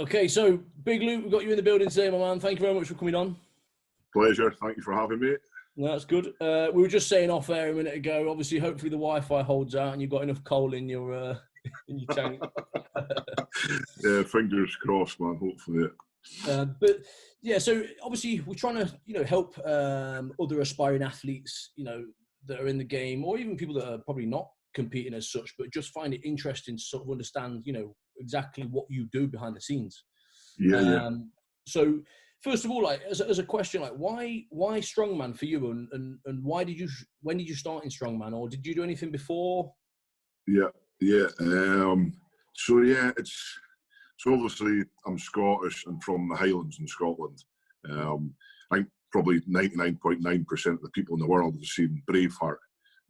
Okay, so Big Luke, we've got you in the building today, my man. Thank you very much for coming on. Pleasure. Thank you for having me. No, that's good. We were just saying off air a minute ago. Obviously, hopefully the Wi-Fi holds out and you've got enough coal in your tank. Yeah, fingers crossed, man. Hopefully. But yeah, so obviously we're trying to help other aspiring athletes that are in the game, or even people that are probably not competing as such, but just find it interesting to sort of understand exactly what you do behind the scenes. Yeah. So first of all, like as a question, like why Strongman for you, and when did you start in Strongman, or did you do anything before? Yeah. So obviously I'm Scottish and from the Highlands in Scotland. I think probably 99.9% of the people in the world have seen Braveheart.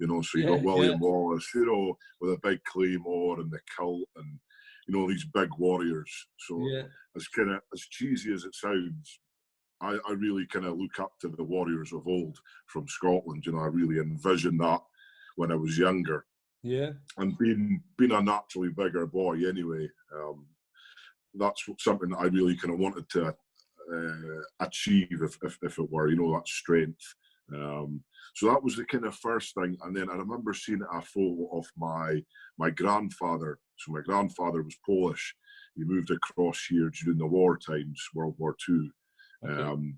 So you got William Wallace, with a big claymore and the kilt and these big warriors. So as cheesy as it sounds, I really kind of look up to the warriors of old from Scotland. I really envisioned that when I was younger. Yeah. And being a naturally bigger boy anyway, that's something that I really kind of wanted to achieve, if it were, that strength. So that was the kind of first thing. And then I remember seeing a photo of my grandfather. So my grandfather was Polish. He moved across here during the war times, World War II. Okay.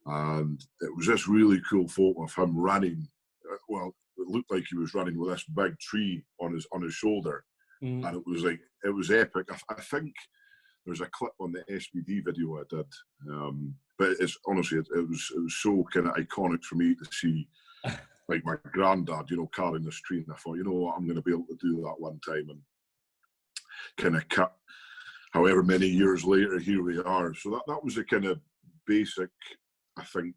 And it was this really cool photo of him running. Well, it looked like he was running with this big tree on his shoulder. And it was epic. I think there's a clip on the SBD video I did, but it's honestly it was so kind of iconic for me to see, like my granddad, carrying this tree, and I thought, what, I'm going to be able to do that one time, and kind of cut. However many years later, here we are. So that was a kind of basic, I think,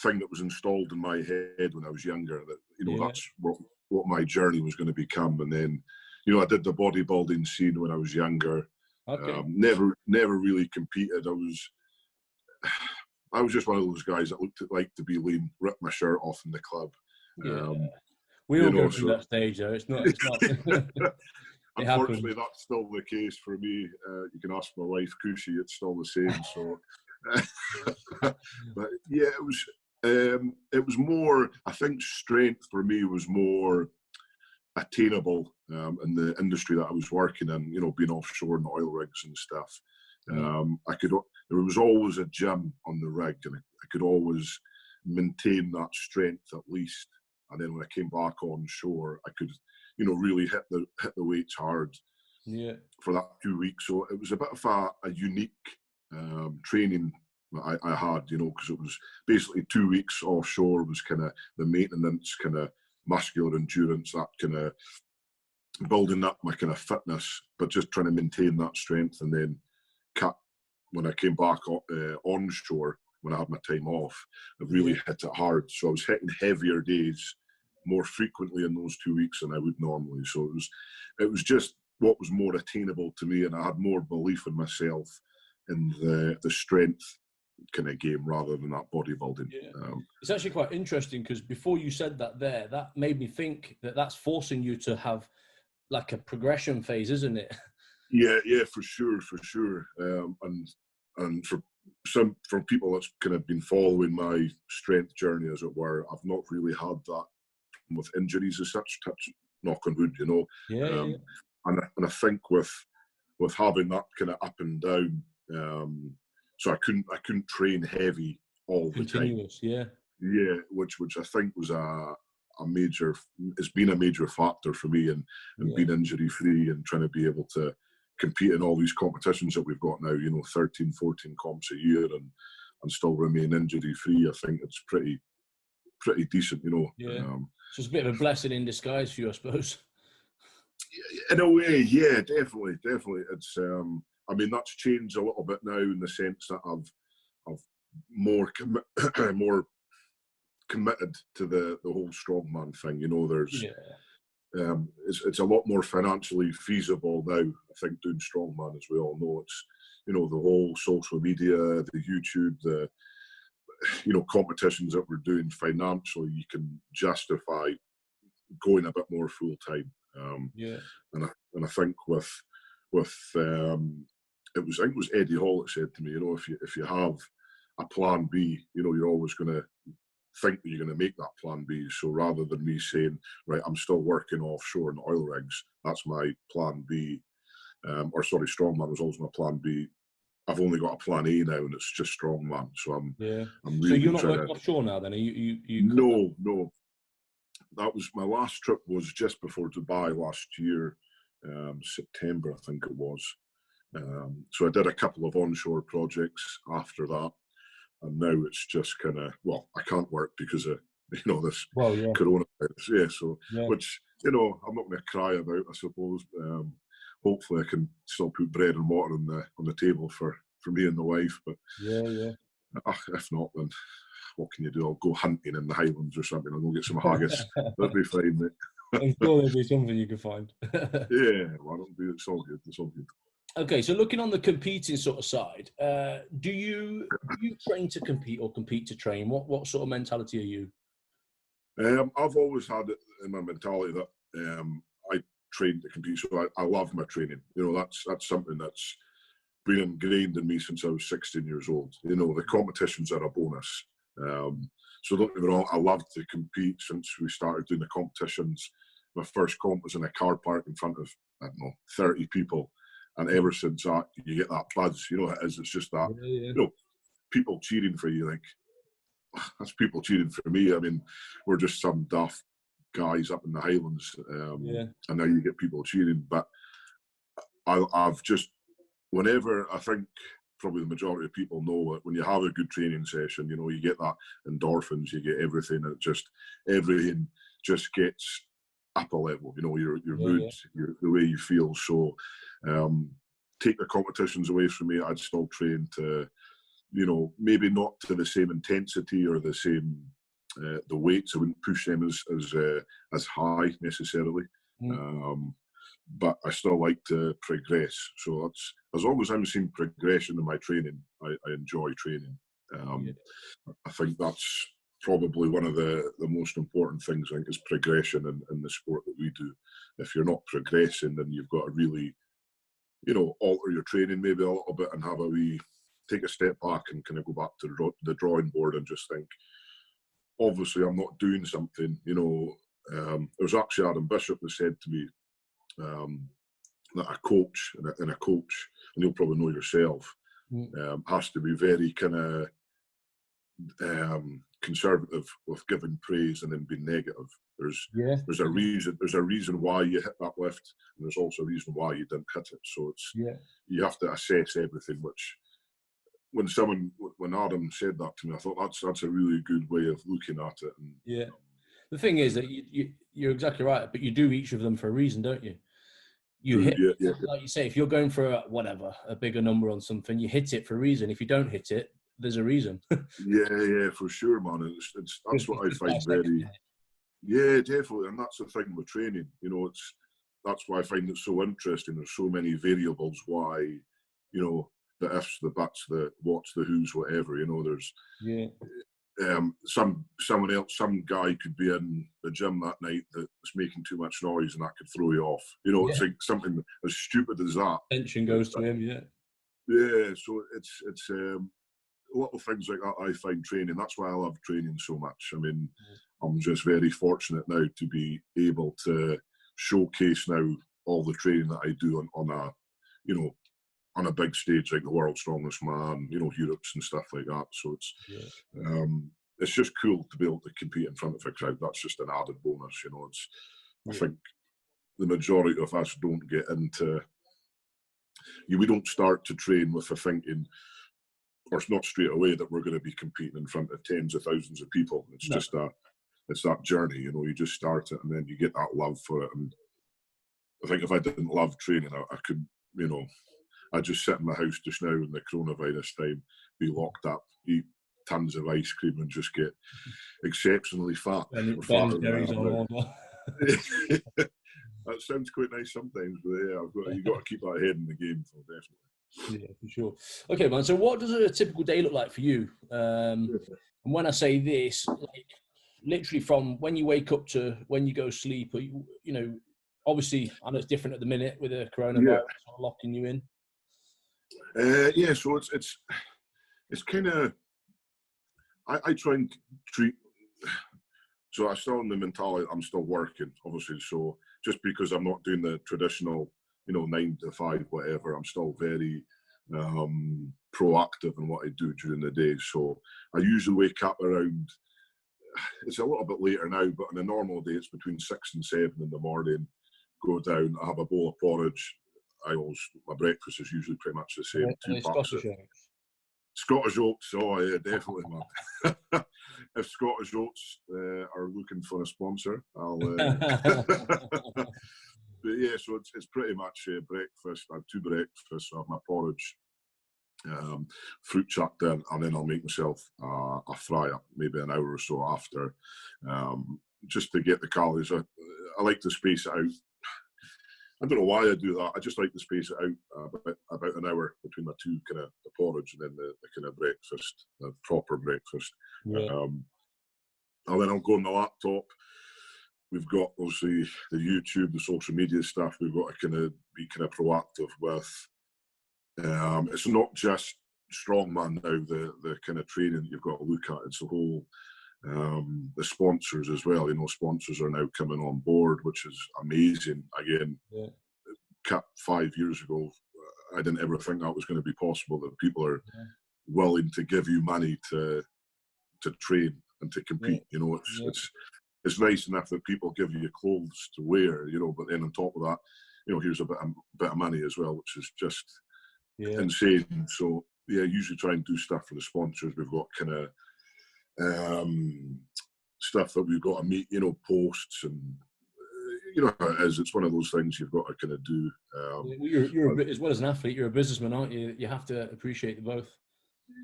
thing that was installed in my head when I was younger. That that's what my journey was going to become, and then I did the bodybuilding scene when I was younger. Okay. Never really competed. I was just one of those guys that looked like to be lean, ripped my shirt off in the club. Yeah. We all go through that stage, though. It's not. Unfortunately, that's still the case for me. You can ask my wife, Kushi, it's still the same. So, but yeah, it was more. I think strength for me was more attainable in the industry that I was working in, being offshore in the oil rigs and stuff. There was always a gym on the rig, and I could always maintain that strength at least. And then when I came back on shore, I could, really hit the weights hard for that 2 weeks. So it was a bit of a unique training that I had, because it was basically 2 weeks offshore was kind of the maintenance, kind of muscular endurance, that kind of building up my kind of fitness, but just trying to maintain that strength, and then cut when I came back onshore, when I had my time off, I really hit it hard. So I was hitting heavier days more frequently in those 2 weeks than I would normally. So it was just what was more attainable to me, and I had more belief in myself in the strength kind of game rather than that bodybuilding. It's actually quite interesting, because before you said that that made me think that that's forcing you to have like a progression phase, isn't it? Yeah, for sure. And for people that's kind of been following my strength journey, as it were, I've not really had that with injuries as such. Touch, knock on wood, And I think with having that kind of up and down, so I couldn't train heavy all the time. Yeah, which I think was it's been a major factor for me in being injury free and trying to be able to compete in all these competitions that we've got now, 13, 14 comps a year and still remain injury free. I think it's pretty decent, So it's a bit of a blessing in disguise for you, I suppose. In a way, yeah, definitely. It's that's changed a little bit now in the sense that I've more committed to the whole strongman thing. There's it's a lot more financially feasible now, I think, doing strongman, as we all know. It's the whole social media, the YouTube, the competitions that we're doing financially, you can justify going a bit more full time. And I think with I think it was Eddie Hall that said to me, if you have a plan B, you're always going to think that you're going to make that plan B. So rather than me saying, right, I'm still working offshore in oil rigs, that's my plan B, Strongman was always my plan B. I've only got a plan A now, and it's just Strongman. So I'm So really you're not trying working to. offshore now, then? Are you No. That was my last trip. Was just before Dubai last year, September, I think it was. So I did a couple of onshore projects after that, and now it's just kind of, I can't work because of this coronavirus. Yeah, so which I'm not going to cry about, I suppose. Hopefully, I can still put bread and water on the table for me and the wife. But if not, then what can you do? I'll go hunting in the Highlands or something. I'll go get some haggis. That'd be fine, mate. I'm sure there'll be something you can find. Yeah, it's all good. It's all good. Okay, so looking on the competing sort of side, do you train to compete or compete to train? What sort of mentality are you? I've always had it in my mentality that I train to compete, so I love my training. That's something that's been ingrained in me since I was 16 years old. The competitions are a bonus. So don't get me wrong, I love to compete since we started doing the competitions. My first comp was in a car park in front of, 30 people. And ever since that, you get that buzz, it's just that, people cheering for you, like, that's people cheering for me. I mean, we're just some daft guys up in the Highlands, and now you get people cheering. But I've just, whenever, I think probably the majority of people know that when you have a good training session, you get that endorphins, you get everything, everything just gets up a level, your mood, the way you feel. So take the competitions away from me, I'd still train to, maybe not to the same intensity or the same, the weights, I wouldn't push them as high necessarily. But I still like to progress. So that's, as long as I'm seeing progression in my training, I enjoy training. I think that's probably one of the most important things, I think, is progression in the sport that we do. If you're not progressing, then you've got to really, alter your training maybe a little bit and have take a step back and kind of go back to the drawing board and just think, obviously I'm not doing something, there was actually Adam Bishop that said to me, that a coach, and you'll probably know yourself, has to be very kind of conservative with giving praise and then being negative. There's a reason why you hit that lift, and there's also a reason why you didn't hit it. So it's you have to assess everything. Which when Adam said that to me, I thought that's a really good way of looking at it. And, the thing is that you're exactly right, but you do each of them for a reason, don't you? You hit, like you say, if you're going for a bigger number on something, you hit it for a reason. If you don't hit it, there's a reason. yeah, for sure, man. That's what I find very. Yeah, definitely, and that's the thing with training. That's why I find it so interesting. There's so many variables why, the ifs, the buts, the whats, the who's, whatever. There's some guy could be in the gym that night that's making too much noise and that could throw you off. It's like something as stupid as that. Tension goes to him, Yeah, so it's little things like that I find training. That's why I love training so much. I mean, I'm just very fortunate now to be able to showcase now all the training that I do on a big stage like the World's Strongest Man, Europe's and stuff like that. So it's just cool to be able to compete in front of a crowd. That's just an added bonus, I think the majority of us don't get into. We don't start to train with a thinking, or it's not straight away, that we're going to be competing in front of tens of thousands of people. It's just that journey, you just start it and then you get that love for it. And I think if I didn't love training, I could, I'd just sit in my house just now in the coronavirus time, be locked up, eat tons of ice cream and just get exceptionally fat. That sounds quite nice sometimes, but you got to keep that head in the game, so definitely. Yeah, for sure. Okay, man. So, what does a typical day look like for you? And when I say this, like literally from when you wake up to when you go sleep, obviously I know it's different at the minute with the coronavirus locking you in. Yeah, so it's kind of, I try and treat, so I still in the mentality I'm still working, obviously. So just because I'm not doing the traditional, 9 to 5, whatever, I'm still very proactive in what I do during the day. So I usually wake up around, it's a little bit later now, but on a normal day, it's between 6 and 7 in the morning. Go down, I have a bowl of porridge. My breakfast is usually pretty much the same. Are they Scottish oats? Scottish oats, oh yeah, definitely, man. If Scottish oats are looking for a sponsor, I'll. But yeah, so it's pretty much breakfast. I have 2 breakfasts. I have my porridge, fruit chucked in, and then I'll make myself a fry up maybe an hour or so after, just to get the calories. I like to space it out. I don't know why I do that. I just like to space it out about an hour between the two, kind of the porridge and then the kind of breakfast, the proper breakfast. Yeah. And then I'll go on the laptop. We've got obviously the YouTube, the social media stuff. We've got to kind of be kind of proactive with. It's not just Strongman now, the kind of training that you've got to look at. It's the whole, the sponsors as well. Sponsors are now coming on board, which is amazing. Again, 5 years ago, I didn't ever think that was going to be possible, that people are willing to give you money to train and to compete. It's nice enough that people give you clothes to wear, but then on top of that, here's a bit of money as well, which is just insane. So yeah, usually try and do stuff for the sponsors. We've got kind of stuff that we've got to meet, posts, and it's one of those things you've got to kind of do. You're as well as an athlete, you're a businessman, aren't you? You have to appreciate the both.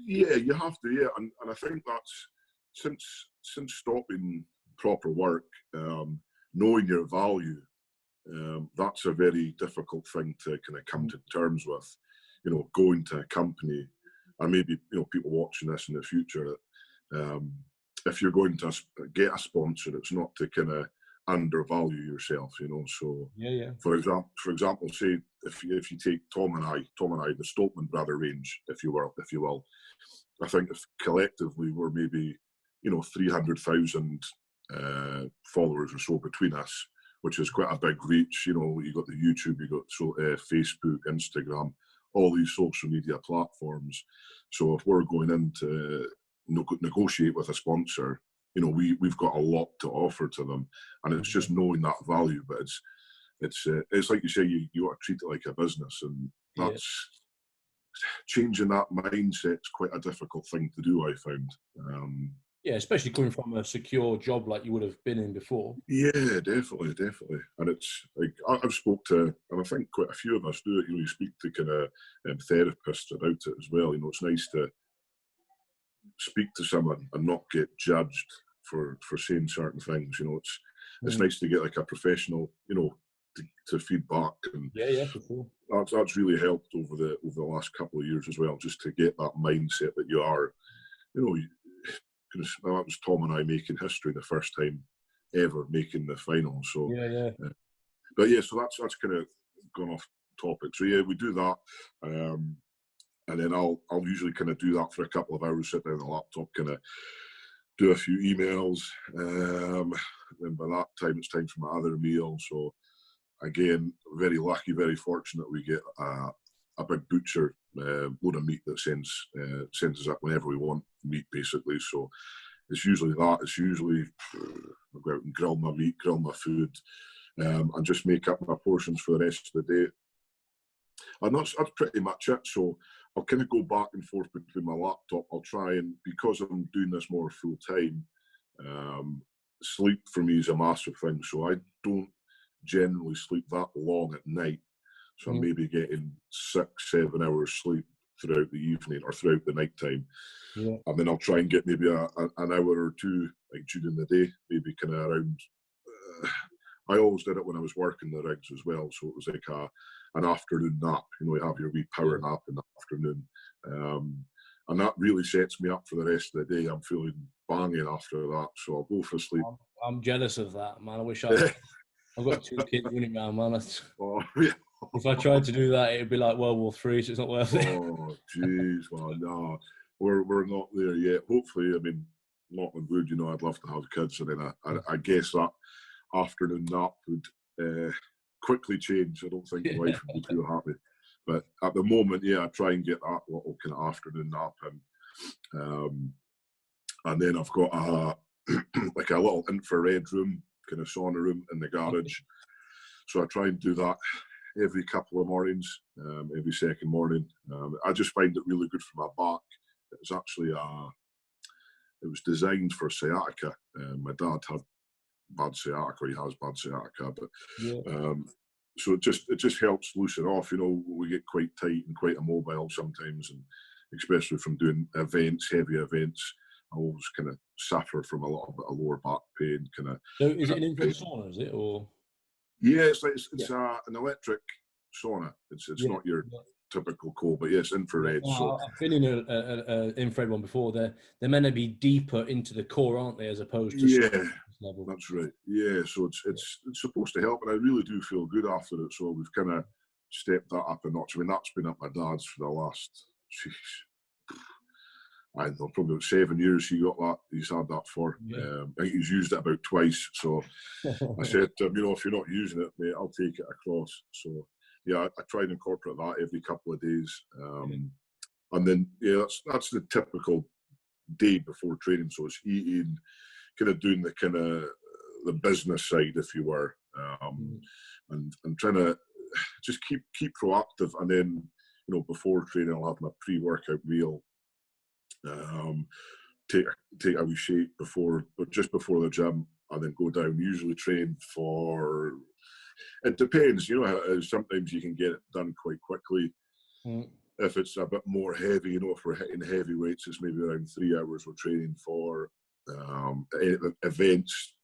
Yeah, you have to. Yeah, and I think that's since stopping proper work, knowing your value, that's a very difficult thing to kind of come to terms with. Going to a company, and maybe people watching this in the future, if you're going to get a sponsor, it's not to kind of undervalue yourself. So For example, say if you take Tom and I, the Stoltman brother range, if you will, I think if collectively we're maybe 300,000 followers or so between us, which is quite a big reach. You got the YouTube, you got Facebook, Instagram, all these social media platforms. So if we're going in to negotiate with a sponsor, we've got a lot to offer to them, and it's just knowing that value. But it's like you say, you ought to treat it like a business, and that's changing that mindset is quite a difficult thing to do, I found. Yeah, especially coming from a secure job like you would have been in before. Yeah, definitely. And it's like, I've spoke to, and I think quite a few of us do it, you speak to kind of therapists about it as well. It's nice to speak to someone and not get judged for saying certain things. It's nice to get like a professional, to feedback. And for sure. That's really helped over the last couple of years as well, just to get that mindset that you are, that was Tom and I making history the first time ever making the final. So but yeah, so that's kind of gone off topic. So yeah, we do that, and then I'll usually kind of do that for a couple of hours, sit down on the laptop, kind of do a few emails. Then by that time, it's time for my other meal. So again, very lucky, very fortunate. We get a big butcher, load of meat that sends us up whenever we want meat, basically. So it's usually that. It's usually I go out and grill my meat, grill my food, and just make up my portions for the rest of the day. And that's pretty much it. So I'll kind of go back and forth between my laptop. I'll try and, because I'm doing this more full time, sleep for me is a massive thing. So I don't generally sleep that long at night. So I'm maybe getting 6-7 hours sleep throughout the evening or throughout the night time. Yeah. And then I'll try and get maybe an hour or two like during the day, maybe kind of around. I always did it when I was working the rigs as well. So it was like an afternoon nap. You have your wee power nap in the afternoon. And that really sets me up for the rest of the day. I'm feeling banging after that. So I'll go for sleep. I'm jealous of that, man. I wish I've got 2 kids running around, man. Oh, yeah. If I tried to do that, it'd be like World War III, so it's not worth it. Oh, jeez, man, no, we're not there yet. Hopefully, I mean, knock on wood, you know, I'd love to have kids, and then I guess that afternoon nap would quickly change. I don't think the wife would be too happy. But at the moment, yeah, I try and get that little kind of afternoon nap in. And then I've got a like a little infrared room, kind of sauna room in the garage. So I try and do that every couple of mornings, every second morning. I just find it really good for my back. It's actually it was designed for sciatica. My dad had bad sciatica. He has bad sciatica, but so it just helps loosen off. You know, we get quite tight and quite immobile sometimes, and especially from doing events, heavy events. I always kind of suffer from a little bit of lower back pain. Kind of. So is it an infrared sauna? Is it or? Yeah, it's an electric sauna. It's not your typical cold, but yes, infrared. Oh, so I've been in an infrared one before. They're meant to be deeper into the core, aren't they, as opposed to level? That's right. Yeah, so it's supposed to help, and I really do feel good after it. So we've kind of stepped that up a notch. I mean, that's been at my dad's for the last, I don't know, probably about 7 years. He got that. He's had that for. I think he's used it about twice. So I said to him, you know, if you're not using it, mate, I'll take it across. So yeah, I try and incorporate that every couple of days. And then that's the typical day before training. So it's eating, kind of doing the business side, if you were, and trying to just keep proactive. And then, you know, before training, I'll have my pre-workout meal. Take a wee shake just before the gym, and then go down. Usually train for. It depends, you know. Sometimes you can get it done quite quickly. If it's a bit more heavy, you know, if we're hitting heavy weights, it's maybe around 3 hours we're training for. Events,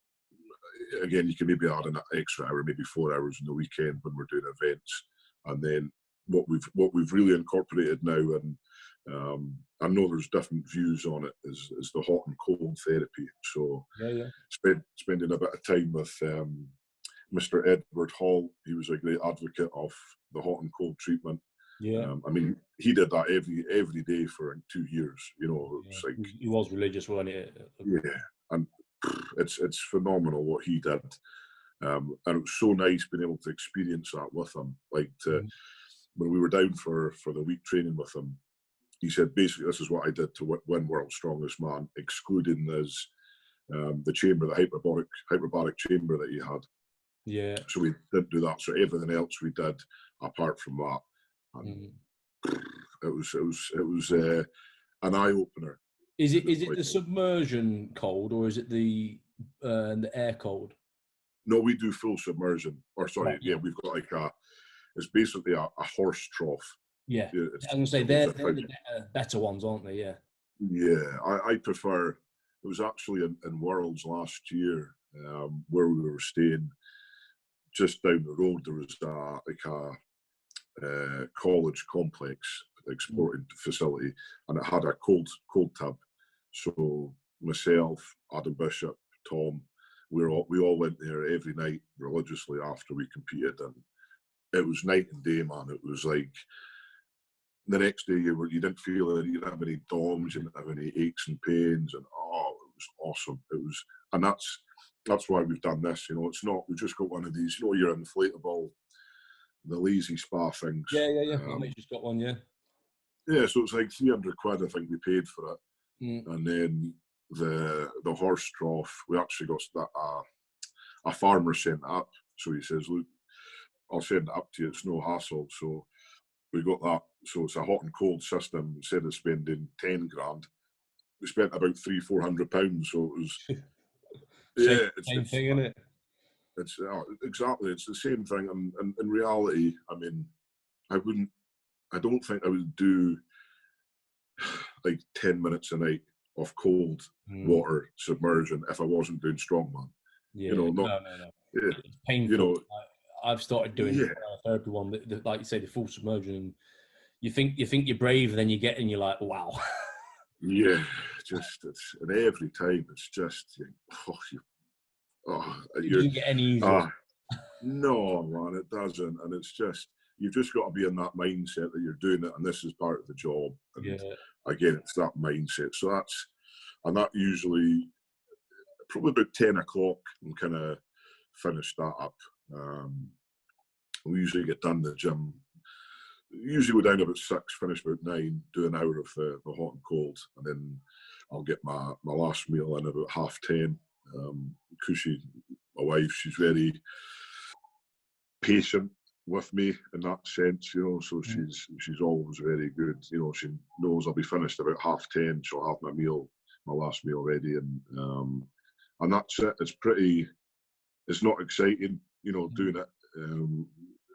again, you can maybe add an extra hour, maybe 4 hours on the weekend when we're doing events. And then what we've really incorporated now, and I know there's different views on it, is the hot and cold therapy. So spending a bit of time with Mr. Edward Hall. He was a great advocate of the hot and cold treatment. I mean, he did that every day for 2 years. You know, it's like he was religious, wasn't he? Yeah, and it's phenomenal what he did, and it was so nice being able to experience that with him. Like when we were down for the week training with him, he said basically this is what I did to win World's Strongest Man, excluding his the chamber, the hyperbaric chamber that he had. Yeah. So we didn't do that. So everything else we did apart from that. And it was an eye opener. Is it the submersion cold, or is it the air cold? No, we do full submersion. Or sorry, we've got like it's basically a horse trough. Yeah, I'm gonna say they're the better ones, aren't they? Yeah. Yeah, I prefer. It was actually in Worlds last year where we were staying. Just down the road, there was a college complex, like sporting facility, and it had a cold tub. So myself, Adam Bishop, Tom, we all went there every night religiously after we competed, and it was night and day, man. It was like the next day you didn't feel it, you didn't have any DOMs, you didn't have any aches and pains, and it was awesome. It was, and that's why we've done this. You know, it's not we've just got one of these, you know, your inflatable, the lazy spa things. Yeah. I just got one, yeah. Yeah, so it's like 300 quid, I think we paid for it. And then the horse trough, we actually got a farmer sent it up. So he says, look, I'll send it up to you, it's no hassle. So we got that. So it's a hot and cold system. Instead of spending 10 grand, we spent about £300-400. So it was same thing, isn't it? It's exactly, it's the same thing. And in reality, I mean, I don't think I would do like 10 minutes a night of cold water submersion if I wasn't doing strongman. Yeah, you know, no. Yeah, it's painful. You know, I've started doing the therapy one, like you say, the full submersion. And you think you're brave, and then you get and you're like, wow. Yeah, and every time it's just it doesn't get any easier. No, man, it doesn't, and it's just you've just got to be in that mindset that you're doing it and this is part of the job. And Yeah. again, it's that mindset. So that usually probably about 10 o'clock and kind of finish that up. We usually get done the gym. Usually go down about 6, finish about 9, do an hour of the hot and cold, and then I'll get my last meal in about 10:30. Because my wife, she's very patient with me in that sense, you know. So she's always very good. You know, she knows I'll be finished about 10:30. She'll have my last meal ready, and that's it. It's not exciting, you know, doing it.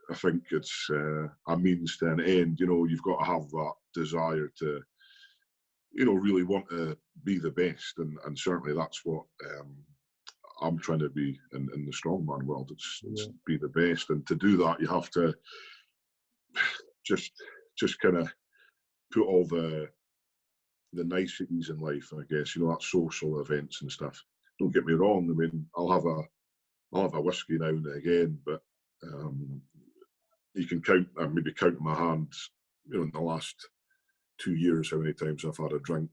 I think it's a means to an end. You know, you've got to have that desire to, you know, really want to be the best, and certainly that's what I'm trying to be in the strongman world. It's be the best, and to do that, you have to just kind of put all the niceties in life, I guess. You know, that social events and stuff. Don't get me wrong. I mean, I'll have a whiskey now and again, but you can count, maybe count in my hands, you know, in the last 2 years how many times I've had a drink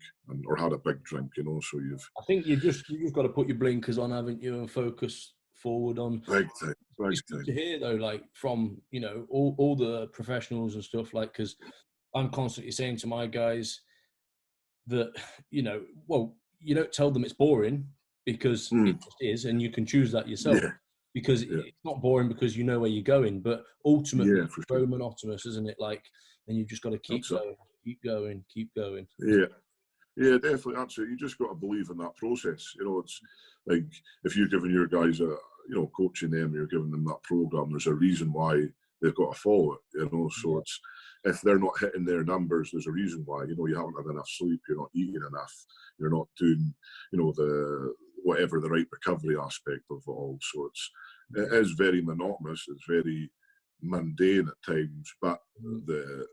or had a big drink, you know. So I think you've just got to put your blinkers on, haven't you, and focus forward on. Big time. It's good to hear though, like from, you know, all the professionals and stuff, like, because I'm constantly saying to my guys that, you know, well, you don't tell them it's boring because it just is, and you can choose that yourself. Yeah. Because it's not boring because you know where you're going, but ultimately it's very monotonous, isn't it? Like, and you've just got to keep going. Yeah, definitely. Absolutely. You just got to believe in that process. You know, it's like if you're giving your guys coaching them, you're giving them that program. There's a reason why they've got to follow it. You know, so it's if they're not hitting their numbers, there's a reason why. You know, you haven't had enough sleep. You're not eating enough. You're not doing, you know, the right recovery aspect of it all. So it is very monotonous. It's very mundane at times, but the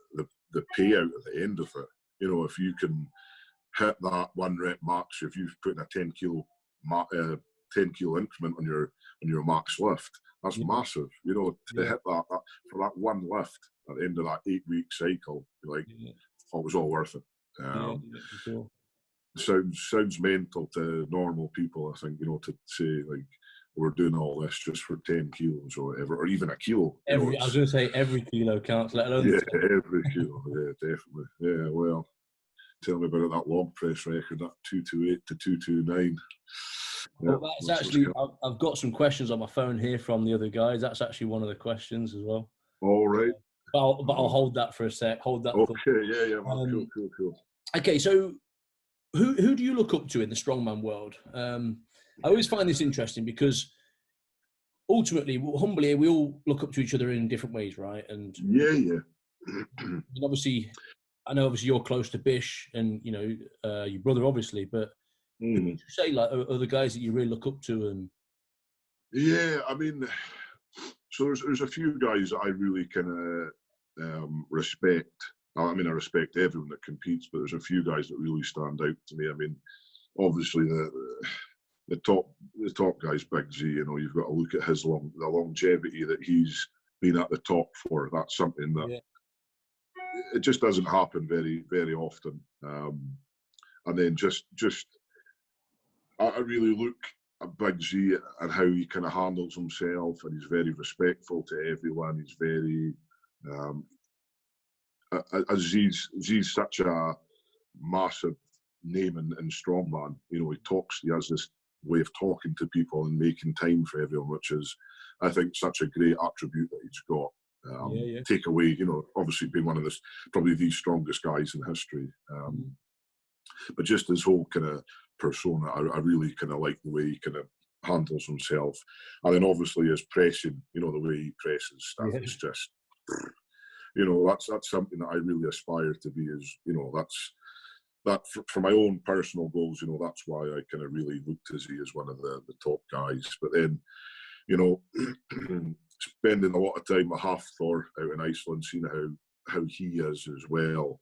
payout at the end of it, you know, if you can hit that 1 rep max, if you've put in a 10 kilo increment on your max lift, that's massive. You know, to hit that for that one lift at the end of that 8-week cycle, you're like, oh, it was all worth it. Sure. Sounds mental to normal people, I think, you know, to say like we're doing all this just for 10 kilos or whatever, or even a kilo. I was going to say every kilo counts, let alone every kilo. Yeah, definitely. Yeah, well, tell me about that log press record, that 228 to 229. Well, that's actually, I've got some questions on my phone here from the other guys. That's actually one of the questions as well. All right. But I'll hold that for a sec. Hold that. Okay, yeah, man. Cool. Okay, so who do you look up to in the strongman world? I always find this interesting because ultimately, humbly, we all look up to each other in different ways, right? And and obviously, I know you're close to Bish and, you know, your brother, obviously, but who would you say, like, are the guys that you really look up to? And yeah, I mean, so there's a few guys that I really kind of respect. I mean, I respect everyone that competes, but there's a few guys that really stand out to me. I mean, obviously the top guy's Big Z. You know, you've got to look at the longevity that he's been at the top for. That's something that it just doesn't happen very, very often. And then just I really look at Big Z and how he kind of handles himself, and he's very respectful to everyone. He's very Z's such a massive name in strongman. You know, he has this way of talking to people and making time for everyone, which is, I think, such a great attribute that he's got. Take away, you know, obviously being one of probably the strongest guys in history. But just his whole kind of persona, I really kind of like the way he kind of handles himself. And then obviously his pressing, you know, the way he presses stuff is just, you know, that's something that I really aspire to be. Is, you know, that for my own personal goals, you know, that's why I kind of really look to Z as one of the top guys. But then, you know, spending a lot of time at Hafthor out in Iceland, seeing how he is as well.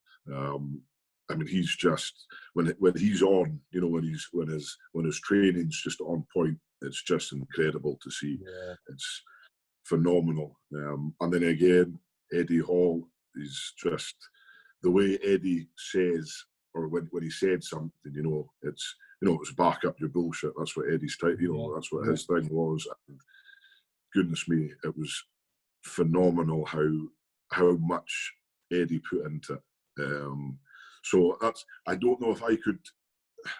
I mean, he's just when he's on, you know, when his training's just on point, it's just incredible to see. It's phenomenal. And then again, Eddie Hall is just the way Eddie says, or when he said something, it's it's back up your bullshit. That's what Eddie's type, that's what his thing was. And goodness me, it was phenomenal how much Eddie put into it. So I don't know if I could.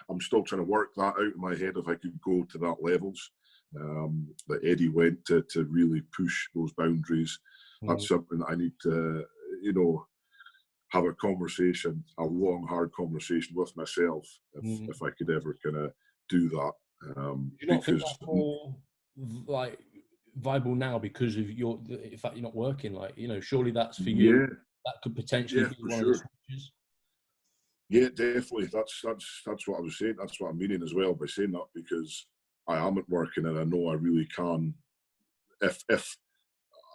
I'm still trying to work that out in my head if I could go to that levels that Eddie went to really push those boundaries. That's something that I need to, have a conversation, a long, hard conversation with myself if I could ever kind of do that. Do you not think that's more like viable now because of in fact you're not working? Surely that's for you. Yeah, That could potentially be one of the switches. Yeah, definitely. That's what I was saying. That's what I'm meaning as well by saying that, because I am at work and I know I really can. If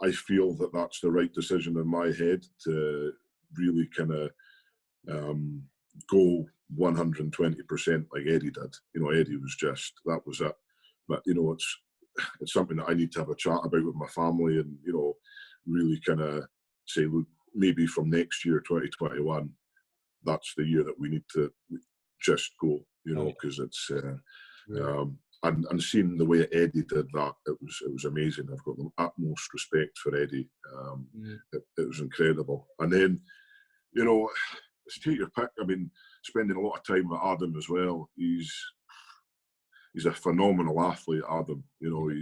I feel that that's the right decision in my head to really kind of go 120% like Eddie did. Eddie was just, that was it. But it's something that I need to have a chat about with my family and really kind of say, look, maybe from next year, 2021. That's the year that we need to just go, because it's and seeing the way Eddie did that, it was amazing. I've got the utmost respect for Eddie. It was incredible. And then, take your pick. I mean, spending a lot of time with Adam as well. He's a phenomenal athlete, Adam.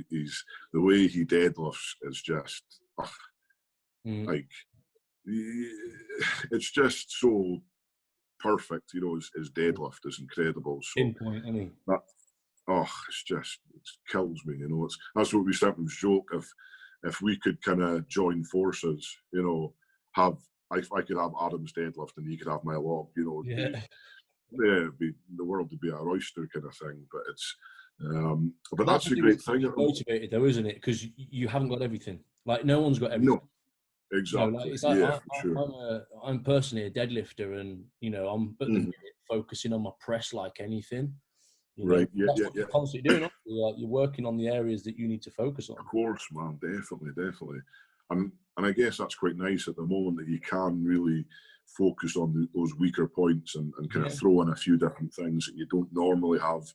He's the way he deadlifts is just like it's just so perfect. His deadlift is incredible. So pinpoint, it kills me. That's what we sometimes joke, if we could kind of join forces, have if I could have Adam's deadlift and he could have my log, the world would be our oyster kind of thing. But it's but that's a great thing. Motivated though, isn't it? Because you haven't got everything. Like no one's got everything. No, exactly. It's like for sure. I'm personally a deadlifter, and I'm at the minute focusing on my press like anything. Right. That's what you're constantly doing. Like you're working on the areas that you need to focus on. Of course, man. Definitely. And I guess that's quite nice at the moment that you can really focus on those weaker points and kind of throw in a few different things that you don't normally have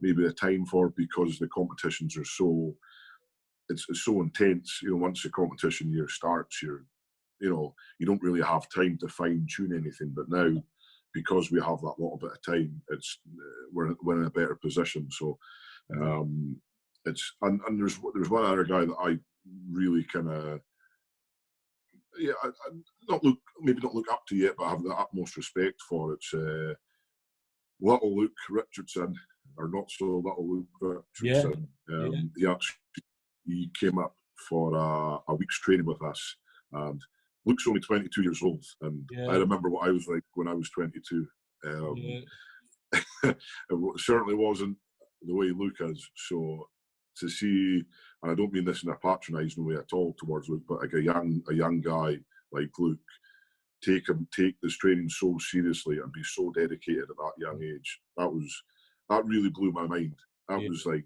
maybe the time for, because the competitions are so. It's so intense. Once the competition year starts, you don't really have time to fine tune anything. But now, because we have that little bit of time, we're in a better position. So it's and there's one other guy that I really kind of I not look up to yet, but I have the utmost respect for. It's little Luke Richardson, or not so little Luke Richardson. He came up for a week's training with us, and Luke's only 22 years old, and I remember what I was like when I was 22. It certainly wasn't the way Luke is. So to see, and I don't mean this in a patronising way at all towards Luke, but like a young guy like Luke take this training so seriously and be so dedicated at that young age, that really blew my mind. That was like,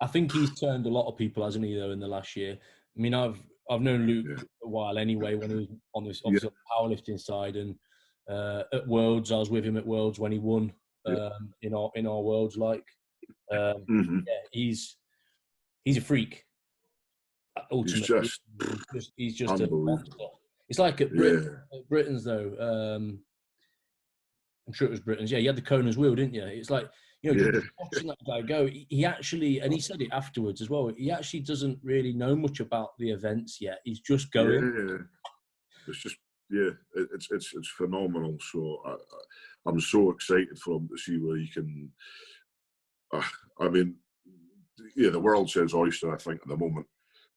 I think he's turned a lot of people, hasn't he, though, in the last year. I mean, I've known Luke a while anyway, when he was on this obviously powerlifting side, and at Worlds, I was with him at Worlds when he won in our Worlds. He's a freak. Ultimately, he's just a monster. It's like at Britain's though. I'm sure it was Britain's. Yeah, you had the Kona's wheel, didn't you? It's like, watching that guy go, he actually, and he said it afterwards as well, he actually doesn't really know much about the events yet. He's just going. It's just, it's phenomenal. So I'm so excited for him to see where he can, I mean, the world says oyster, I think, at the moment.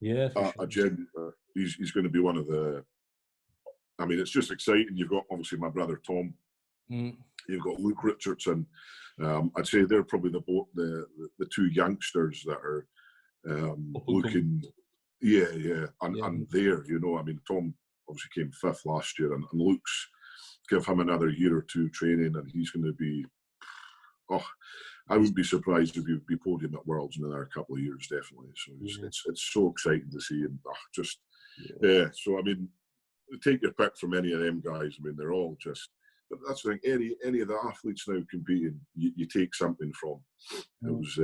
Yeah, for sure. He's going to be one of the, I mean, it's just exciting. You've got, obviously, my brother Tom. You've got Luke Richardson. I'd say they're probably the two youngsters that are looking, and there, I mean, Tom obviously came 5th last year, and Luke's, give him another year or two training, and he's going to be, I wouldn't be surprised if he'd be podium at Worlds in another couple of years, definitely. So it's so exciting to see him. So I mean, take your pick from any of them guys. I mean, they're all just. But that's the thing. Any of the athletes now competing, you take something from. It was.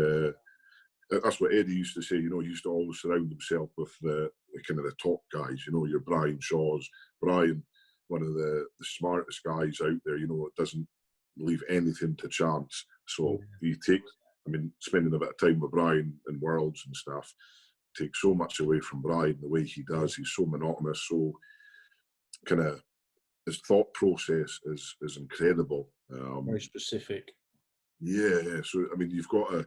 That's what Eddie used to say. You know, he used to always surround himself with the kind of the top guys. You know, your Brian Shaws. Brian, one of the smartest guys out there. You know, it doesn't leave anything to chance. So you take. I mean, spending a bit of time with Brian in Worlds and stuff takes so much away from Brian. The way he does, he's so monotonous. So kind of his thought process is incredible. Very specific. Yeah. So I mean, you've got to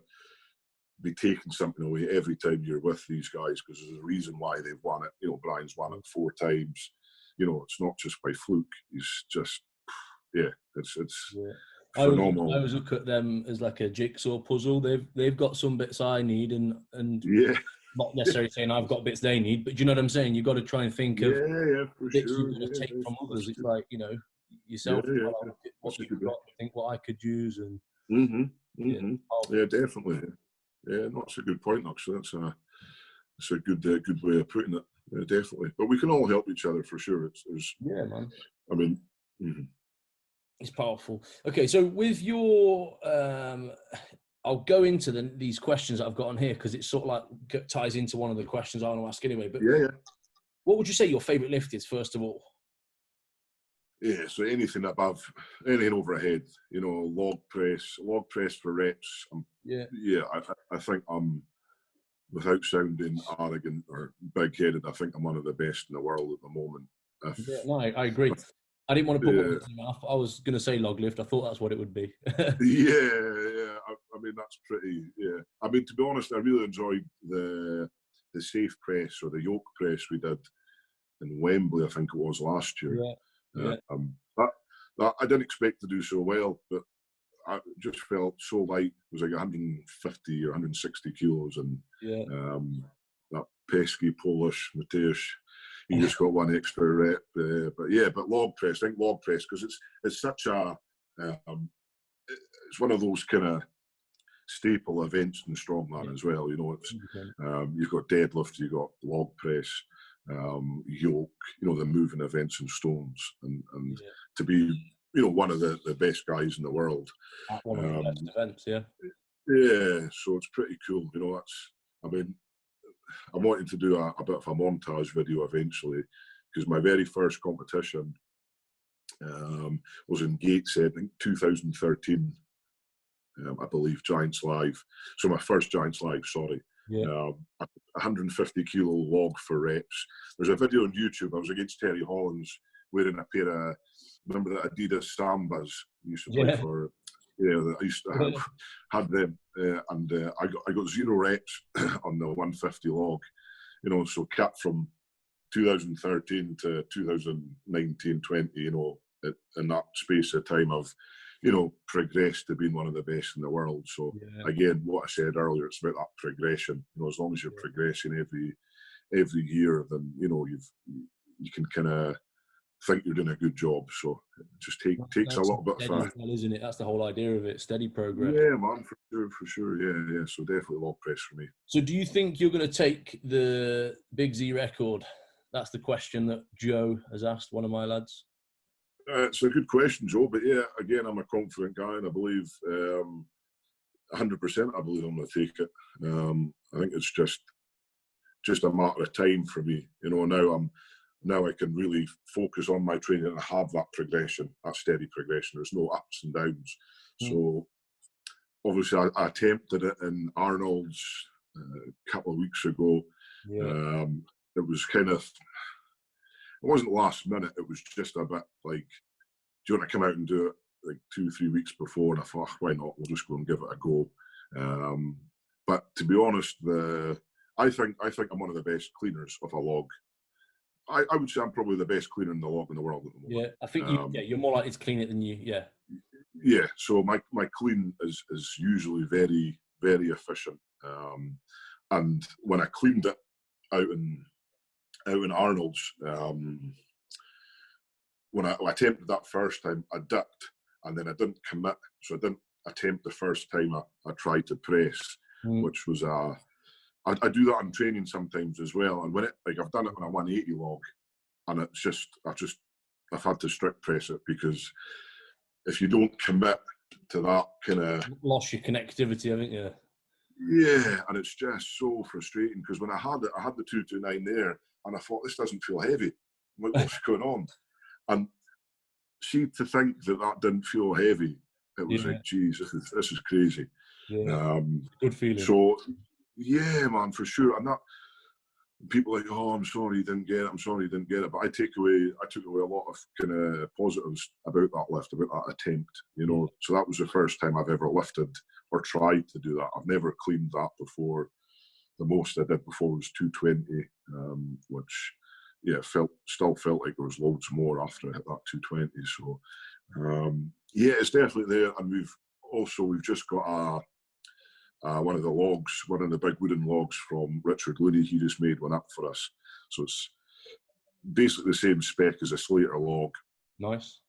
be taking something away every time you're with these guys because there's a reason why they've won it. You know, Brian's won it 4 times. You know, it's not just by fluke. He's just, it's phenomenal. I always look at them as like a jigsaw puzzle. They've got some bits I need, and not necessarily saying I've got bits they need, but do you know what I'm saying? You've got to try and think of bits sure. you've got to take from others. It's like, you know, yourself. What you've got, think what I could use, and yeah, definitely. Yeah, no, that's a good point. Actually, that's a good way of putting it. Yeah, definitely. But we can all help each other for sure. Man. I mean, it's powerful. Okay, so with your, I'll go into these questions that I've got on here because it sort of like ties into one of the questions I want to ask anyway. But what would you say your favourite lift is, first of all? Yeah, so anything overhead, you know, log press for reps. I think I'm, without sounding arrogant or big-headed, I think I'm one of the best in the world at the moment. I agree. I didn't want to put words in your mouth. I was going to say log lift. I thought that's what it would be. I mean, that's pretty. Yeah, I mean, to be honest, I really enjoyed the safe press or the yoke press we did in Wembley. I think it was last year. That I didn't expect to do so well, but I just felt so light. It was like 150 or 160 kilos, and that pesky Polish Mateusz, he just got one extra rep. But log press, I think log press, because it's such a it's one of those kind of staple events in strongman as well. You know, it's you've got deadlift, you've got log press, yoke, you know, the moving events and stones, and to be, you know, one of the best guys in the world at one of the best events. So it's pretty cool. You know, I mean, I'm wanting to do a bit of a montage video eventually, because my very first competition was in Gateshead, I think 2013, I believe, Giants Live. So my first Giants Live, sorry. 150 kilo log for reps. There's a video on YouTube. I was against Terry Hollins wearing a pair of, remember the Adidas Sambas I used to play for? I used to had them, and I got 0 reps on the 150 log. You know, so cut from 2013 to 2019-20. You know, in that space of time, I've, you know, progressed to being one of the best in the world. So again, what I said earlier, it's about that progression. You know, as long as you're progressing every year, then, you know, you can kind of think you're doing a good job. So it just takes a little bit of steady, isn't it? That's the whole idea of it, steady progress. Yeah, man, for sure. Yeah. So definitely log press for me. So do you think you're going to take the Big Z record? That's the question that Joe has asked, one of my lads. It's a good question, Joe. But yeah, again, I'm a confident guy, and I believe 100%. I believe I'm going to take it. I think it's just a matter of time for me. You know, now I can really focus on my training and have that progression, that steady progression. There's no ups and downs. So obviously, I attempted it in Arnold's a couple of weeks ago. It was kind of. It wasn't last minute. It was just a bit like, do you want to come out and do it like 2-3 weeks before? And I thought, why not? We'll just go and give it a go. But to be honest, I think I'm one of the best cleaners of a log. I would say I'm probably the best cleaner in the log in the world at the moment. Yeah, I think you're more likely to clean it than you. Yeah. So my clean is usually very, very efficient. And when I cleaned it out in Arnold's, when I attempted that first time, I dipped and then I didn't commit. So I didn't attempt the first time I tried to press, which was I do that in training sometimes as well. And when I've done it on a 180 log, and it's just I've had to strict press it, because if you don't commit to that kind of, lost your connectivity, haven't you? yeah, and it's just so frustrating, because when I had the 229 there, and I thought, this doesn't feel heavy. I'm like, what's going on? And see, to think that didn't feel heavy, it was like, geez, this is crazy. Yeah, good feeling. So yeah, man, for sure. And that, people are like, oh, I'm sorry you didn't get it. I'm sorry you didn't get it. But I took away a lot of kind of positives about that lift, about that attempt, you know. So that was the first time I've ever lifted or tried to do that. I've never cleaned that before. The most I did before was 220, which, yeah, still felt like there was loads more after I hit that 220. So, yeah, it's definitely there. And we've just got one of the big wooden logs from Richard Looney. He just made one up for us. So it's basically the same spec as a Slater log. Nice.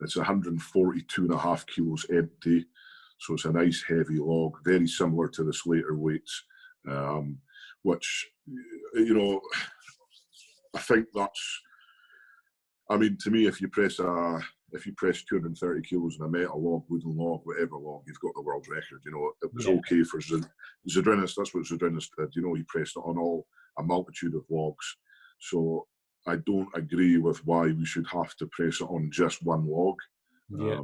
It's 142.5 kilos empty. So it's a nice heavy log, very similar to the Slater weights, which, you know, I think that's, I mean, to me, if you press 230 kilos in a metal log, wooden log, whatever log, you've got the world record. You know, it was okay for Zydrunas. That's what Zydrunas did. You know, he pressed it on a multitude of logs. So I don't agree with why we should have to press it on just one log. Yeah.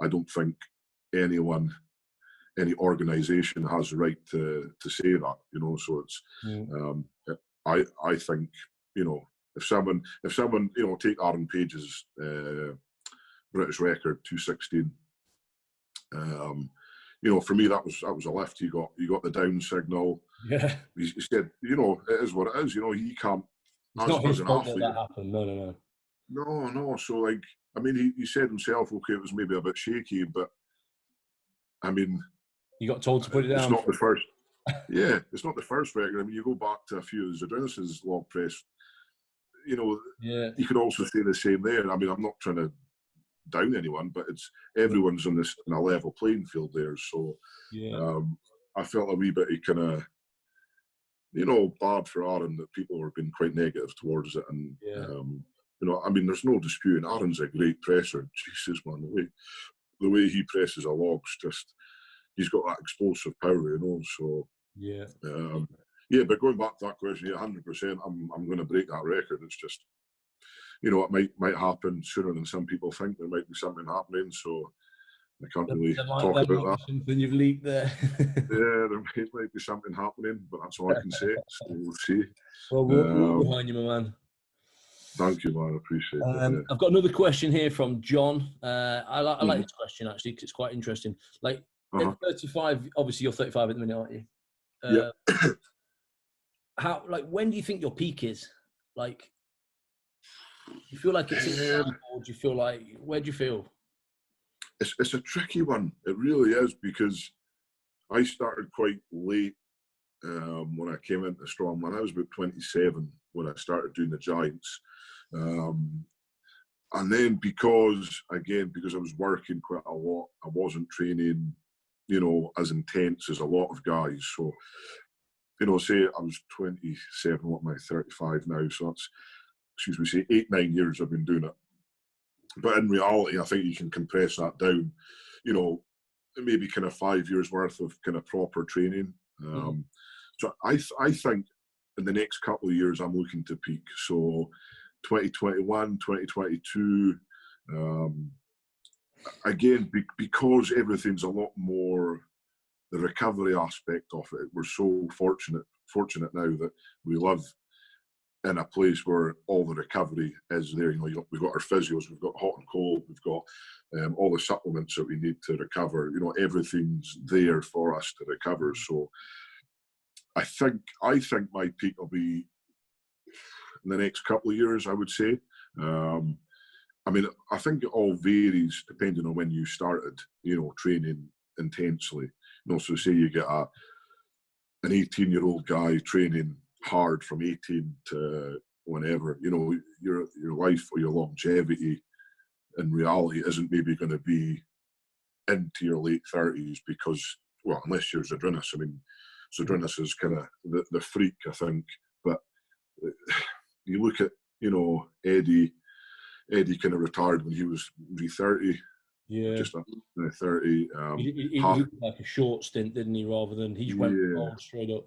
I don't think any organisation has the right to say that. You know, so it's I think, you know, if someone, you know, take Aaron Page's British record, 216. You know, for me that was a lift. You got the down signal. Yeah. He said, you know, it is what it is. You know, he can't. It's not his fault that happened. No. No. So, like, I mean, he said himself, okay, it was maybe a bit shaky, but I mean, you got told to put it down. It's not the first. Yeah, it's not the first record. I mean, you go back to a few of Zydrunas' log press. You know, you could also say the same there. I mean, I'm not trying to down anyone, but it's everyone's in a level playing field there. So I felt a wee bit of kind of, you know, bad for Aaron that people were being quite negative towards it. And, you know, I mean, there's no disputing Aaron's a great presser. Jesus, man, the way he presses a log's just, he's got that explosive power, you know. So, yeah, but going back to that question, 100%, I'm going to break that record. It's just, you know, it might happen sooner than some people think. There might be something happening, so I can't really talk about that. Something you've leaked there. Yeah, there might be something happening, but that's all I can say. So we'll see. Well, we're behind you, my man. Thank you, man. I appreciate it. Yeah. I've got another question here from John. I like this question, actually, because it's quite interesting. Like, at 35, obviously you're 35 at the minute, aren't you? How, like, when do you think your peak is? Like, you feel like it's or do you feel like, where do you feel? It's a tricky one. It really is, because I started quite late when I came into Strongman. I was about 27 when I started doing the Giants. And then because I was working quite a lot, I wasn't training, you know, as intense as a lot of guys. So, you know, say I was 27, what am I, 35 now? So that's, say 8-9 years I've been doing it. But in reality, I think you can compress that down, you know, maybe kind of 5 years worth of kind of proper training. So I think in the next couple of years, I'm looking to peak. So 2021, 2022, again, because everything's a lot more, the recovery aspect of it, we're so fortunate now that we live in a place where all the recovery is there. You know, we've got our physios, we've got hot and cold, we've got all the supplements that we need to recover. You know, everything's there for us to recover. So I think my peak will be in the next couple of years, I would say. I mean, I think it all varies depending on when you started, you know, training intensely. You know, so say you get an 18-year-old guy training hard from 18 to whenever, you know, your life or your longevity in reality isn't maybe going to be into your late 30s, because, well, unless you're Zydrunas. I mean, Zydrunas is kind of the freak, I think. But you look at, you know, Eddie kind of retired when he was 30. Yeah. Just 30. He did like a short stint, didn't he? Rather than he just went straight up.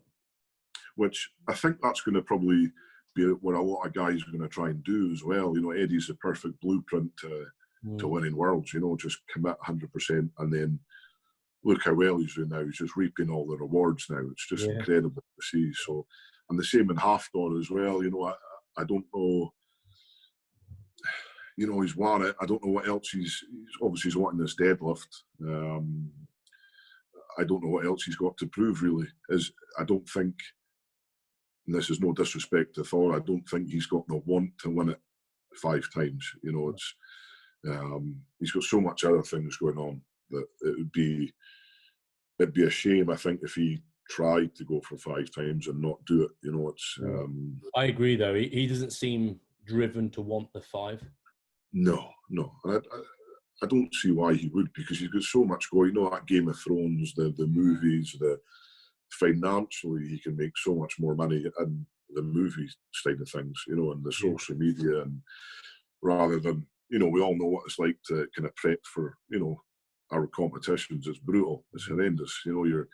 Which I think that's going to probably be what a lot of guys are going to try and do as well. You know, Eddie's the perfect blueprint to winning worlds. You know, just commit 100%, and then look how well he's doing now. He's just reaping all the rewards now. It's just incredible to see. So, and the same in Halfdor as well. You know, I don't know. You know, he's won it. I don't know what else he's obviously he's wanting this deadlift. I don't know what else he's got to prove, really. I don't think, and this is no disrespect to Thor, I don't think he's got the want to win it 5 times. You know, it's he's got so much other things going on that it'd be a shame, I think, if he tried to go for 5 times and not do it. You know, it's. I agree, though. He doesn't seem driven to want the 5. No. And I don't see why he would, because he's got so much going. You know, that Game of Thrones, the movies, financially, he can make so much more money in the movie side of things, you know, and the social media, and rather than, you know, we all know what it's like to kind of prep for, you know, our competitions. It's brutal. It's horrendous. You know,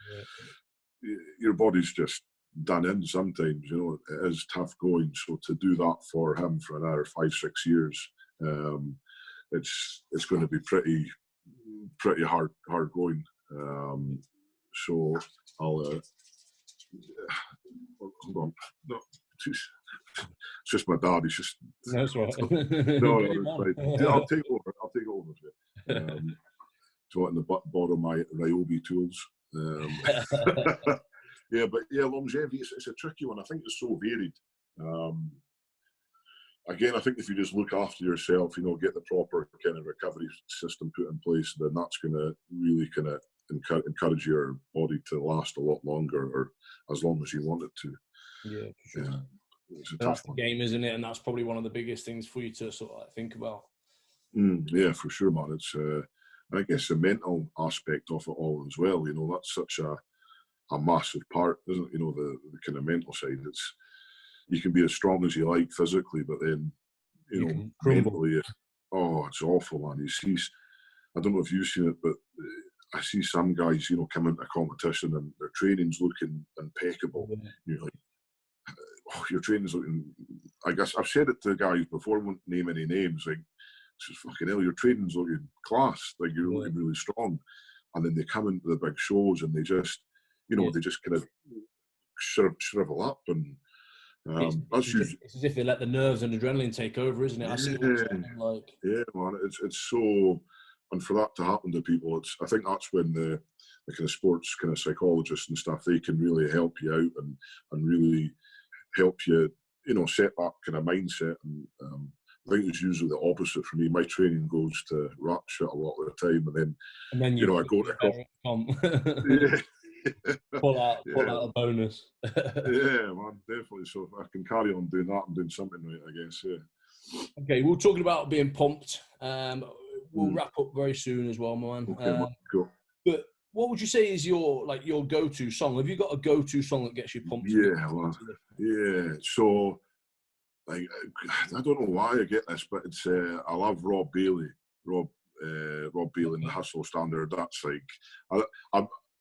your body's just done in sometimes, you know. It is tough going. So to do that for him for another 5-6 years, it's going to be pretty hard going. So I'll hold on. No, it's just my dad. He's just that's right. No, it's fine. I'll take over. I'll take it over for you. So in the bottom of my Ryobi tools. Yeah, but yeah, longevity, it's a tricky one. I think it's so varied. Again, I think if you just look after yourself, you know, get the proper kind of recovery system put in place, then that's going to really kind of encourage your body to last a lot longer, or as long as you want it to. Yeah, for sure. Yeah, it's a that's tough one. The game, isn't it? And that's probably one of the biggest things for you to sort of like think about. Yeah, for sure, man. It's I guess the mental aspect of it all as well. You know, that's such a massive part, isn't it? You know, the kind of mental side. It's, you can be as strong as you like physically, but then, you know, mentally, it's awful, man. You see, I don't know if you've seen it, but I see some guys, you know, come into a competition and their training's looking impeccable. You're like, oh, your training's looking. I guess I've said it to guys before, I won't name any names. Like, it's just fucking hell, your training's looking class. Like, you're looking really strong, and then they come into the big shows and they just, you know, they just kind of shrivel up, and it's as if they let the nerves and adrenaline take over, isn't it? I see yeah, man, it's so, and for that to happen to people, I think that's when the kind of sports kind of psychologists and stuff, they can really help you out and really help you, you know, set that kind of mindset. And I think it's usually the opposite for me. My training goes to rat shit a lot of the time, and then you know, I go to pull out a bonus. Yeah, man, definitely. So if I can carry on doing that and doing something right, I guess. Yeah. Okay, we're talking about being pumped. We'll wrap up very soon as well, man. Okay, cool. But what would you say is your go-to song? Have you got a go-to song that gets you pumped? Yeah, well, yeah. So, like, I don't know why I get this, but it's I love Rob Bailey. Rob Bailey and the Hustle Standard. That's like,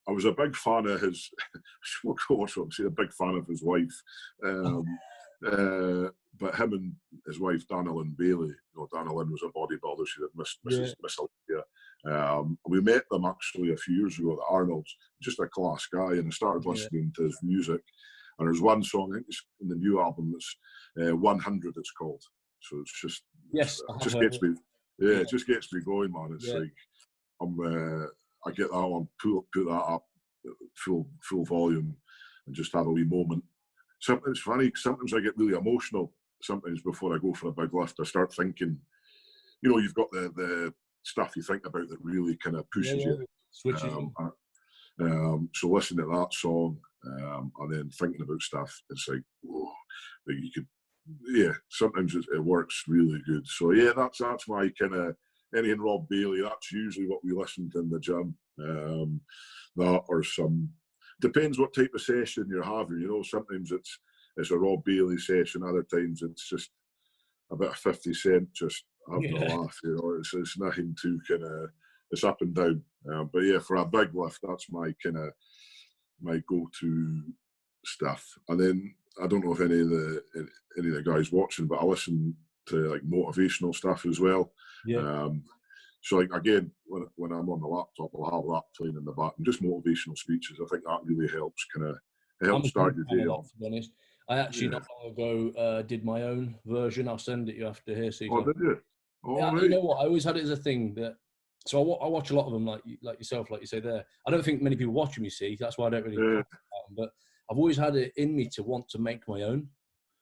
I was a big fan of his. Of course, obviously a big fan of his wife. But him and his wife, Danilyn Bailey, you know, Danilyn was a bodybuilder. She had Miss Olympia. We met them actually a few years ago at Arnold's. Just a class guy, and I started listening to his music. And there's one song, I think it's in the new album, it's 100 it's called. So it's just, it just gets me, it just gets me going, man. It's like, I get that on, put that up, full volume, and just have a wee moment. Sometimes funny, sometimes I get really emotional. Sometimes before I go for a big lift, I start thinking, you know, you've got the stuff you think about that really kind of pushes you. Switches you. So listening to that song, and then thinking about stuff, it's like, whoa, like you could, sometimes it works really good. So yeah, that's my kind of, anything Rob Bailey, that's usually what we listen to in the gym. That or some, depends what type of session you're having, you know. Sometimes it's a Rob Bailey session. Other times it's just a bit of 50 Cent just having a laugh. You know, it's nothing too kind of, it's up and down. But yeah, for a big lift, that's my kind of my go-to stuff. And then I don't know if any of the guys watching, but I listen to like motivational stuff as well. Yeah. So like again, when I'm on the laptop, I'll have that playing in the back and just motivational speeches. I think that really helps it helps start your day off. To be honest, I actually not long ago did my own version. I'll send it you after here. So you Oh, can, did you? yeah, Right. you know what? I always had it as a thing that. So I watch a lot of them, like yourself, like you say there. I don't think many people watch them. You see, that's why I don't really talk about them. But I've always had it in me to want to make my own.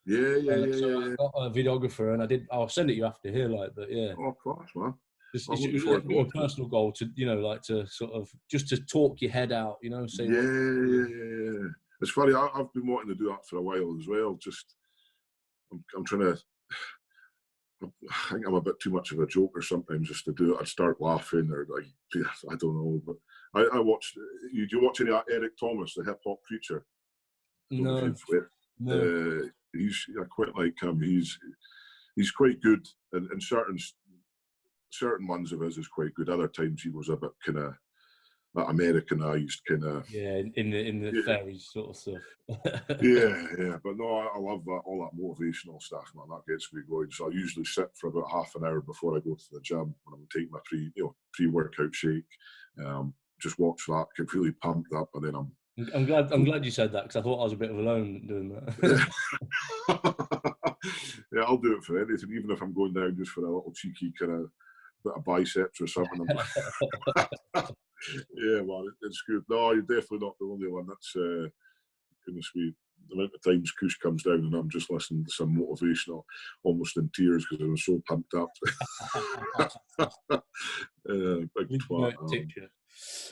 So I got a videographer, and I'll send it you after here, like. But yeah. Oh, class, man. It's I'm looking just forward to a watching personal goal to, like to sort of just to talk your head out, say it. Yeah. It's funny. I've been wanting to do that for a while as well. Just I'm trying to. I think I'm a bit too much of a joker sometimes just to do it. I'd start laughing or like I don't know. But I watched. Do you watch any of that Eric Thomas, the hip hop preacher? No. I quite like him. He's quite good, and certain ones of his is quite good. Other times he was a bit kind of Americanized kind of. Yeah, in the fairies sort of stuff. yeah. But no, I love that, all that motivational stuff, man. That gets me going. So I usually sit for about half an hour before I go to the gym when I'm taking my pre-workout shake. Just watch that, get really pumped up, and then I'm glad you said that, because I thought I was a bit alone doing that. Yeah, I'll do it for anything, even if I'm going down just for a little cheeky kind of bit of biceps or something. Yeah, man, it's good. No, you're definitely not the only one. That's goodness me, the amount of times Kush comes down and I'm just listening to some motivational, almost in tears because I was so pumped up. Big twat.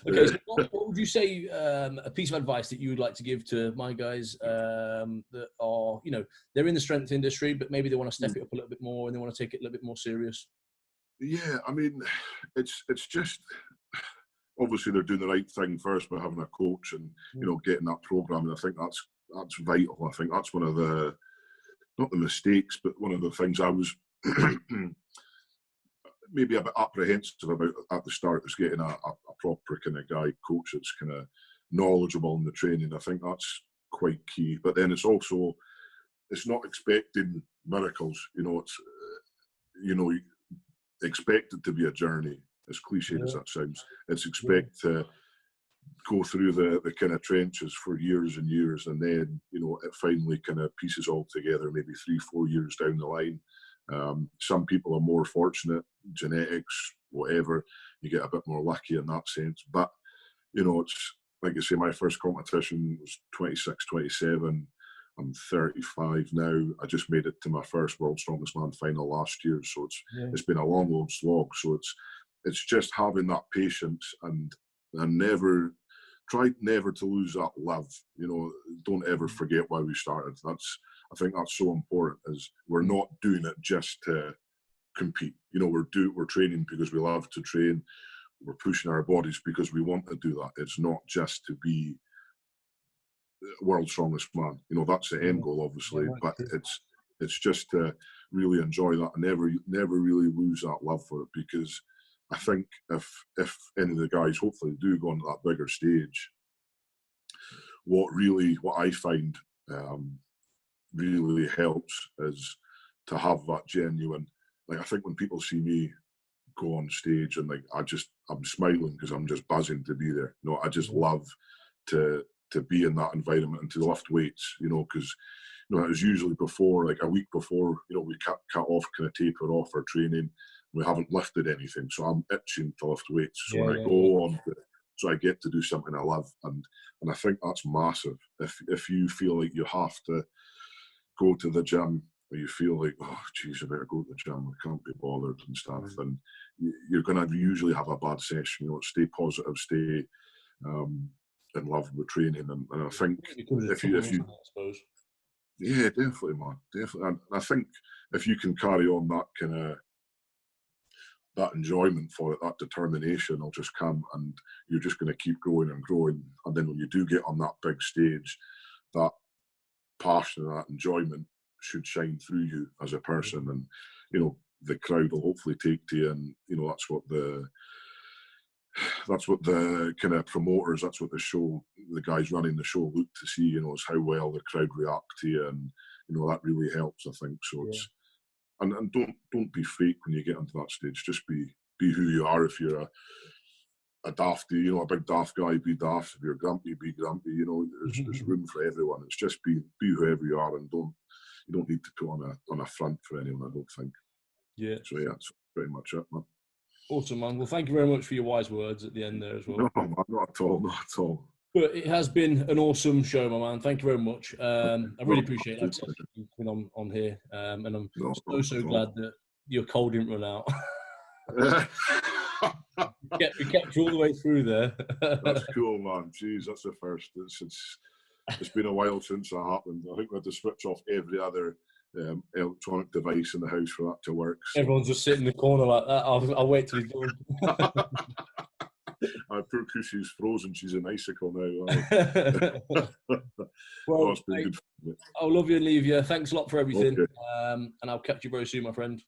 Okay, so what would you say, a piece of advice that you would like to give to my guys that are, they're in the strength industry, but maybe they want to step it up a little bit more and they want to take it a little bit more serious? Yeah, I mean, it's just, obviously they're doing the right thing first by having a coach and, getting that program. And I think that's vital. I think that's one of the, not the mistakes, but one of the things I was maybe a bit apprehensive about at the start, is getting a proper kind of guy coach that's kind of knowledgeable in the training. I think that's quite key. But then it's not expecting miracles. It's, expect it to be a journey, as cliched as that sounds. It's expect to go through the kind of trenches for years and years, and then, it finally kind of pieces all together, maybe 3-4 years down the line. Some people are more fortunate, genetics, whatever, you get a bit more lucky in that sense. But, it's like I say, my first competition was 26, 27. I'm 35 now. I just made it to my first World's Strongest Man final last year. So it's been a long slog. So it's just having that patience and never to lose that love. Don't ever forget why we started. I think that's so important, is we're not doing it just to compete. We're training because we love to train. We're pushing our bodies because we want to do that. It's not just to be world's strongest man. That's the end goal, obviously, but it's just to really enjoy that and never really lose that love for it. Because I think if any of the guys hopefully do go on that bigger stage, what I find really helps is to have that genuine, like, I think when people see me go on stage and I'm smiling because I'm just buzzing to be there. I just love to be in that environment and to lift weights, because it was usually before, like a week before, we cut off, kind of taper off our training. We haven't lifted anything, so I'm itching to lift weights. So when I go on, so I get to do something I love, and I think that's massive. If you feel like you have to go to the gym, or you feel like, oh, geez, I better go to the gym, I can't be bothered and stuff, then you're going to usually have a bad session. Stay positive, stay in love with training, and I think if you I suppose. Yeah, definitely, man, definitely. And I think if you can carry on that kind of that enjoyment for it, that determination will just come, and you're just going to keep growing and growing. And then when you do get on that big stage, that passion and that enjoyment should shine through you as a person, and you know, the crowd will hopefully take to you, and you know, that's what the kind of promoters, that's what the guys running the show look to see, you know, is how well the crowd react to you, and you know, that really helps, I think. So it's and don't be fake when you get onto that stage. Just be who you are. If you're a dafty, you know, a big daft guy, be daft. If you're grumpy, be grumpy. You know, there's room for everyone. It's just be whoever you are, and you don't need to put on a front for anyone, I don't think. Yeah. So yeah, that's pretty much it, man. Awesome, man. Well, thank you very much for your wise words at the end there as well. No, man, not at all. But it has been an awesome show, my man. Thank you very much. I really appreciate it. You've been on here, and I'm so glad that your cold didn't run out. we kept you all the way through there. That's cool, man. Jeez, that's the first. It's been a while since that happened. I think we had to switch off every other electronic device in the house for that to work. So. Everyone's just sitting in the corner like that. I'll wait till he's done. Poor Cushy's frozen. She's an icicle now. Well, I'll love you and leave you. Thanks a lot for everything. Okay. And I'll catch you very soon, my friend.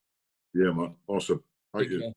Yeah, man. Awesome. Thank you.